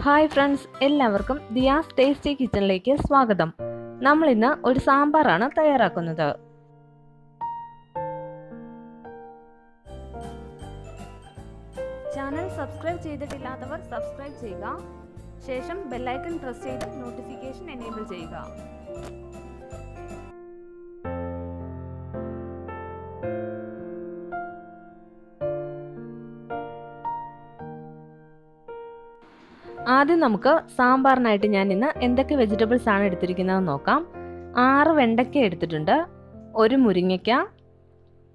Hi friends, എല്ലാവർക്കും Diaz tasty കിച്ചണിലേക്ക് സ്വാഗതം. നമ്മൾ ഇന്ന് ഒരു സാമ്പാറാണ് തയ്യാറാക്കുന്നത്. ചാനൽ സബ്സ്ക്രൈബ് ചെയ്തിട്ടില്ലാത്തവർ സബ്സ്ക്രൈബ് ചെയ്യുക. ശേഷം ബെല്ലൈക്കൺ പ്രസ് ചെയ്ത് നോട്ടിഫിക്കേഷൻ എനേബിൾ ചെയ്യുക. ആദ്യം നമുക്ക് സാമ്പാറിനായിട്ട് ഞാൻ ഇന്ന് എന്തൊക്കെ വെജിറ്റബിൾസ് ആണ് എടുത്തിരിക്കുന്നത് നോക്കാം. 6 വെണ്ടയ്ക്ക എടുത്തിട്ടുണ്ട്, 1 മുരിങ്ങയ്ക്ക,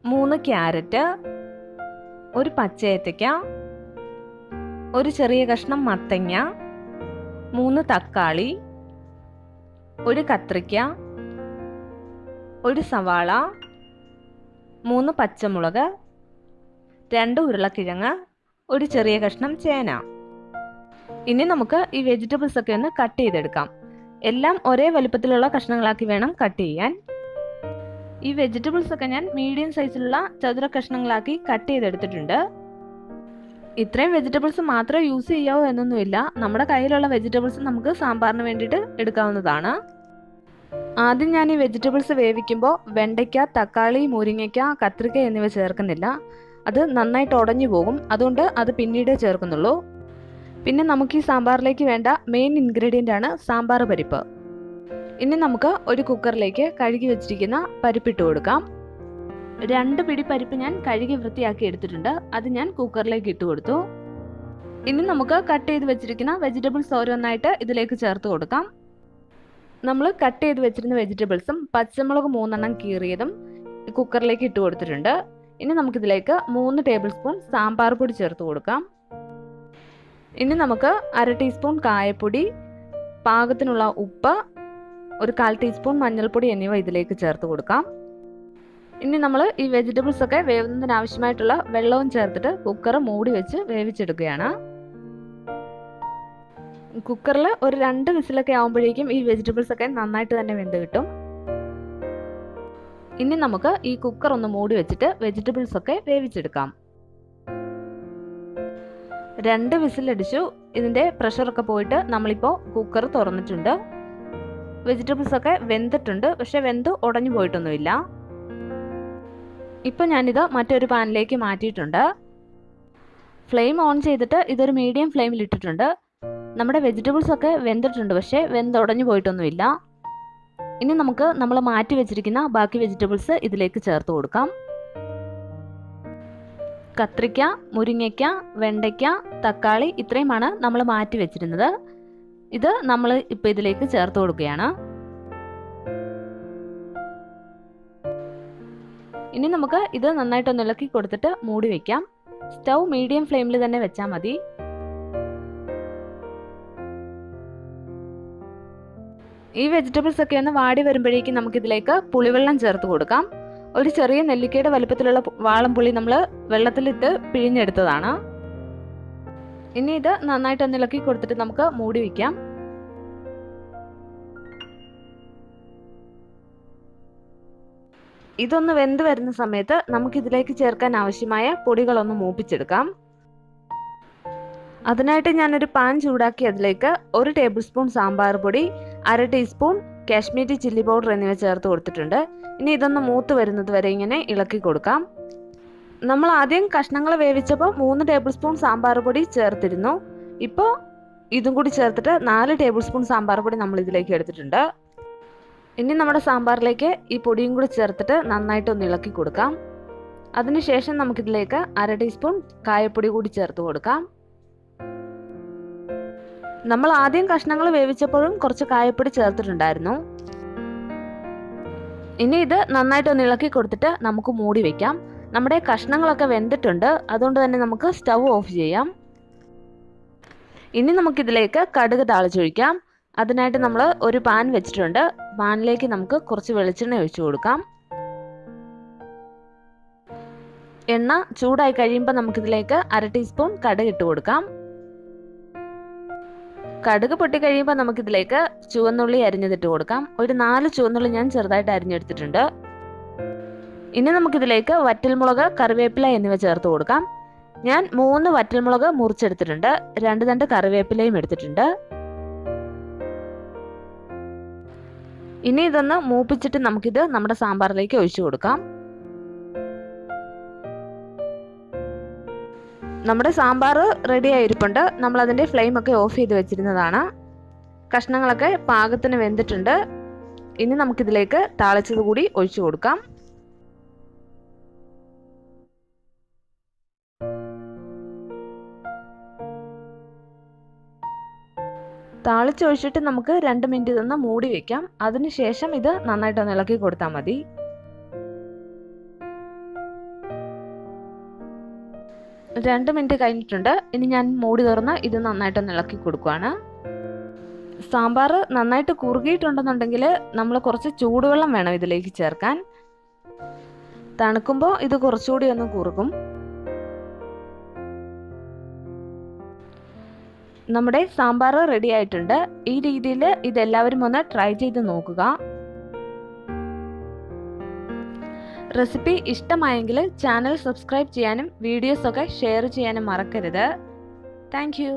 3 ക്യാരറ്റ്, 1 പച്ചയേത്തയ്ക്ക, 1 ചെറിയ കഷ്ണം മത്തങ്ങ, 3 തക്കാളി, 1 കത്രിക്ക, 1 സവാള, 3 പച്ചമുളക്, 2 ഉരുളക്കിഴങ്ങ്, 1 ചെറിയ കഷ്ണം ചേന. ഇനി നമുക്ക് ഈ വെജിറ്റബിൾസ് ഒക്കെ ഒന്ന് കട്ട് ചെയ്തെടുക്കാം. എല്ലാം ഒരേ വലുപ്പത്തിലുള്ള കഷ്ണങ്ങളാക്കി വേണം കട്ട് ചെയ്യാൻ. ഈ വെജിറ്റബിൾസ് ഒക്കെ ഞാൻ മീഡിയം സൈസിലുള്ള ചതുര കഷ്ണങ്ങളാക്കി കട്ട് ചെയ്തെടുത്തിട്ടുണ്ട്. ഇത്രയും വെജിറ്റബിൾസ് മാത്രമേ യൂസ് ചെയ്യാവൂ എന്നൊന്നുമില്ല. നമ്മുടെ കയ്യിലുള്ള വെജിറ്റബിൾസ് നമുക്ക് സാമ്പാറിന് വേണ്ടിയിട്ട് എടുക്കാവുന്നതാണ്. ആദ്യം ഞാൻ ഈ വെജിറ്റബിൾസ് വേവിക്കുമ്പോൾ വെണ്ടയ്ക്ക, തക്കാളി, മുരിങ്ങയ്ക്ക, കത്രിക്ക എന്നിവ ചേർക്കുന്നില്ല. അത് നന്നായിട്ട് ഉടഞ്ഞു പോകും. അതുകൊണ്ട് അത് പിന്നീടേ ചേർക്കുന്നുള്ളൂ. പിന്നെ നമുക്ക് ഈ സാമ്പാറിലേക്ക് വേണ്ട മെയിൻ ഇൻഗ്രീഡിയൻ്റ് ആണ് സാമ്പാർ പരിപ്പ്. ഇനി നമുക്ക് ഒരു കുക്കറിലേക്ക് കഴുകി വെച്ചിരിക്കുന്ന പരിപ്പിട്ട് കൊടുക്കാം. 2 പിടി പരിപ്പ് ഞാൻ കഴുകി വൃത്തിയാക്കി എടുത്തിട്ടുണ്ട്. അത് ഞാൻ കുക്കറിലേക്ക് ഇട്ട് കൊടുത്തു. ഇനി നമുക്ക് കട്ട് ചെയ്ത് വെച്ചിരിക്കുന്ന വെജിറ്റബിൾസ് ഓരോന്നായിട്ട് ഇതിലേക്ക് ചേർത്ത് കൊടുക്കാം. നമ്മൾ കട്ട് ചെയ്ത് വെച്ചിരുന്ന വെജിറ്റബിൾസും പച്ചമുളക് 3 എണ്ണം കീറിയതും കുക്കറിലേക്ക് ഇട്ട് കൊടുത്തിട്ടുണ്ട്. ഇനി നമുക്കിതിലേക്ക് 3 ടേബിൾ സ്പൂൺ സാമ്പാർ പൊടി ചേർത്ത് കൊടുക്കാം. ഇനി നമുക്ക് 1/2 ടീസ്പൂൺ കായപ്പൊടി, പാകത്തിനുള്ള ഉപ്പ്, 1/4 ടീസ്പൂൺ മഞ്ഞൾപ്പൊടി എന്നിവ ഇതിലേക്ക് ചേർത്ത് കൊടുക്കാം. ഇനി നമ്മൾ ഈ വെജിറ്റബിൾസ് ഒക്കെ വേവുന്നതിന് ആവശ്യമായിട്ടുള്ള വെള്ളവും ചേർത്തിട്ട് കുക്കർ മൂടി വെച്ച് വേവിച്ചെടുക്കുകയാണ്. കുക്കറിൽ ഒരു 2 വിസിലൊക്കെ ആകുമ്പോഴേക്കും ഈ വെജിറ്റബിൾസ് ഒക്കെ നന്നായിട്ട് തന്നെ വെന്ത് കിട്ടും. ഇനി നമുക്ക് ഈ കുക്കർ ഒന്ന് മൂടി വെച്ചിട്ട് വെജിറ്റബിൾസ് ഒക്കെ വേവിച്ചെടുക്കാം. 2 വിസിലടിച്ചു. ഇതിൻ്റെ പ്രഷറൊക്കെ പോയിട്ട് നമ്മളിപ്പോൾ കുക്കർ തുറന്നിട്ടുണ്ട്. വെജിറ്റബിൾസ് ഒക്കെ വെന്തിട്ടുണ്ട്, പക്ഷെ വെന്ത് ഉടഞ്ഞു പോയിട്ടൊന്നുമില്ല. ഇപ്പം ഞാനിത് മറ്റൊരു പാനിലേക്ക് മാറ്റിയിട്ടുണ്ട്. ഫ്ലെയിം ഓൺ ചെയ്തിട്ട് ഇതൊരു മീഡിയം ഫ്ലെയിമിൽ ഇട്ടിട്ടുണ്ട്. നമ്മുടെ വെജിറ്റബിൾസ് ഒക്കെ വെന്തിട്ടുണ്ട്, പക്ഷേ വെന്ത് ഉടഞ്ഞു പോയിട്ടൊന്നുമില്ല. ഇനി നമുക്ക് നമ്മൾ മാറ്റി വെച്ചിരിക്കുന്ന ബാക്കി വെജിറ്റബിൾസ് ഇതിലേക്ക് ചേർത്ത് കൊടുക്കാം. കത്രിക്ക, മുരിങ്ങയ്ക്ക, വെണ്ടയ്ക്ക, തക്കാളി ഇത്രയുമാണ് നമ്മൾ മാറ്റി വെച്ചിരുന്നത്. ഇത് നമ്മൾ ഇപ്പോൾ ഇതിലേക്ക് ചേർത്ത് കൊടുക്കുകയാണ്. ഇനി നമുക്ക് ഇത് നന്നായിട്ടൊന്ന് ഇളക്കി കൊടുത്തിട്ട് മൂടി വെക്കാം. സ്റ്റൗ മീഡിയം ഫ്ലെയിമിൽ തന്നെ വെച്ചാൽ മതി. ഈ വെജിറ്റബിൾസ് ഒക്കെ ഒന്ന് വാടി വരുമ്പോഴേക്കും നമുക്കിതിലേക്ക് പുളിവെള്ളം ചേർത്ത് കൊടുക്കാം. ഒരു ചെറിയ നെല്ലിക്കയുടെ വലുപ്പത്തിലുള്ള വാളംപുളി നമ്മൾ വെള്ളത്തിലിട്ട് പിഴിഞ്ഞെടുത്തതാണ്. ഇനി ഇത് നന്നായിട്ട് ഇളക്കി കൊടുത്തിട്ട് നമുക്ക് മൂടി വയ്ക്കാം. ഇതൊന്ന് വെന്ത് വരുന്ന സമയത്ത് നമുക്കിതിലേക്ക് ചേർക്കാൻ ആവശ്യമായ പൊടികളൊന്ന് മൂപ്പിച്ചെടുക്കാം. അതിനായിട്ട് ഞാനൊരു പാൻ ചൂടാക്കി അതിലേക്ക് 1 ടേബിൾ സ്പൂൺ സാമ്പാർ പൊടി, 1/2 ടീസ്പൂൺ കാശ്മീരി ചില്ലി പൗഡർ എന്നിവ ചേർത്ത് കൊടുത്തിട്ടുണ്ട്. ഇനി ഇതൊന്ന് മൂത്ത് വരുന്നത് വരെ ഇങ്ങനെ ഇളക്കി കൊടുക്കാം. നമ്മൾ ആദ്യം കഷ്ണങ്ങൾ വേവിച്ചപ്പോൾ 3 ടേബിൾ സ്പൂൺ സാമ്പാർ പൊടി ചേർത്തിരുന്നു. ഇപ്പോൾ ഇതും കൂടി ചേർത്തിട്ട് 4 ടേബിൾ സ്പൂൺ സാമ്പാർ പൊടി നമ്മൾ ഇതിലേക്ക് എടുത്തിട്ടുണ്ട്. ഇനി നമ്മുടെ സാമ്പാറിലേക്ക് ഈ പൊടിയും കൂടി ചേർത്തിട്ട് നന്നായിട്ടൊന്ന് ഇളക്കി കൊടുക്കാം. അതിനുശേഷം നമുക്കിതിലേക്ക് 1/2 ടീസ്പൂൺ കായപ്പൊടി കൂടി ചേർത്ത് കൊടുക്കാം. നമ്മൾ ആദ്യം കഷ്ണങ്ങൾ വേവിച്ചപ്പോഴും കുറച്ച് കായപ്പൊടി ചേർത്തിട്ടുണ്ടായിരുന്നു. ഇനി ഇത് നന്നായിട്ടൊന്ന് ഇളക്കി കൊടുത്തിട്ട് നമുക്ക് മൂടി വെക്കാം. നമ്മുടെ കഷ്ണങ്ങളൊക്കെ വെന്തിട്ടുണ്ട്, അതുകൊണ്ട് തന്നെ നമുക്ക് സ്റ്റൗ ഓഫ് ചെയ്യാം. ഇനി നമുക്കിതിലേക്ക് കടുക് താളിച്ചൊഴിക്കാം. അതിനായിട്ട് നമ്മൾ ഒരു പാൻ വെച്ചിട്ടുണ്ട്. പാനിലേക്ക് നമുക്ക് കുറച്ച് വെളിച്ചെണ്ണ ഒഴിച്ചു കൊടുക്കാം. എണ്ണ ചൂടായി കഴിയുമ്പോൾ നമുക്കിതിലേക്ക് 1/2 ടീസ്പൂൺ കടുക് ഇട്ട് കൊടുക്കാം. കടുക് പൊട്ടി കഴിയുമ്പോൾ നമുക്കിതിലേക്ക് ചുവന്നുള്ളി അരിഞ്ഞതിട്ട് കൊടുക്കാം. ഒരു 4 ചുവന്നുള്ളി ഞാൻ ചെറുതായിട്ട് അരിഞ്ഞെടുത്തിട്ടുണ്ട്. ഇനി നമുക്കിതിലേക്ക് വറ്റൽമുളക്, കറിവേപ്പില എന്നിവ ചേർത്ത് കൊടുക്കാം. ഞാൻ 3 വറ്റൽമുളക് മുറിച്ചെടുത്തിട്ടുണ്ട്. 2 തണ്ട് കറിവേപ്പിലയും എടുത്തിട്ടുണ്ട്. ഇനി ഇതൊന്ന് മൂപ്പിച്ചിട്ട് നമുക്കിത് നമ്മുടെ സാമ്പാറിലേക്ക് ഒഴിച്ചു കൊടുക്കാം. നമ്മുടെ സാമ്പാർ റെഡി ആയിരിപ്പുണ്ട്. നമ്മൾ അതിൻ്റെ ഫ്ലെയിം ഒക്കെ ഓഫ് ചെയ്ത് വെച്ചിരുന്നതാണ്. കഷ്ണങ്ങളൊക്കെ പാകത്തിന് വെന്തിട്ടുണ്ട്. ഇനി നമുക്കിതിലേക്ക് താളിച്ചത് കൂടി ഒഴിച്ചു കൊടുക്കാം. താളിച്ചൊഴിച്ചിട്ട് നമുക്ക് 2 മിനിറ്റ് ഇതൊന്ന് മൂടി വെക്കാം. അതിനുശേഷം ഇത് നന്നായിട്ടൊന്ന് ഇളക്കി കൊടുത്താൽ മതി. രണ്ട് മിനിറ്റ് കഴിഞ്ഞിട്ടുണ്ട്. ഇനി ഞാൻ മൂടി തുറന്ന് ഇത് നന്നായിട്ടൊന്ന് ഇളക്കി കൊടുക്കുകയാണ്. സാമ്പാർ നന്നായിട്ട് കുറുകിയിട്ടുണ്ടെന്നുണ്ടെങ്കിൽ നമ്മൾ കുറച്ച് ചൂടുവെള്ളം വേണം ഇതിലേക്ക് ചേർക്കാൻ. തണുക്കുമ്പോൾ ഇത് കുറച്ചുകൂടി ഒന്ന് കുറുകും. നമ്മുടെ സാമ്പാർ റെഡി ആയിട്ടുണ്ട്. ഈ രീതിയിൽ ഇതെല്ലാവരും ഒന്ന് ട്രൈ ചെയ്ത് നോക്കുക. റെസിപ്പി ഇഷ്ടമായെങ്കിൽ ചാനൽ സബ്സ്ക്രൈബ് ചെയ്യാനും വീഡിയോസൊക്കെ ഷെയർ ചെയ്യാനും മറക്കരുത്. Thank you.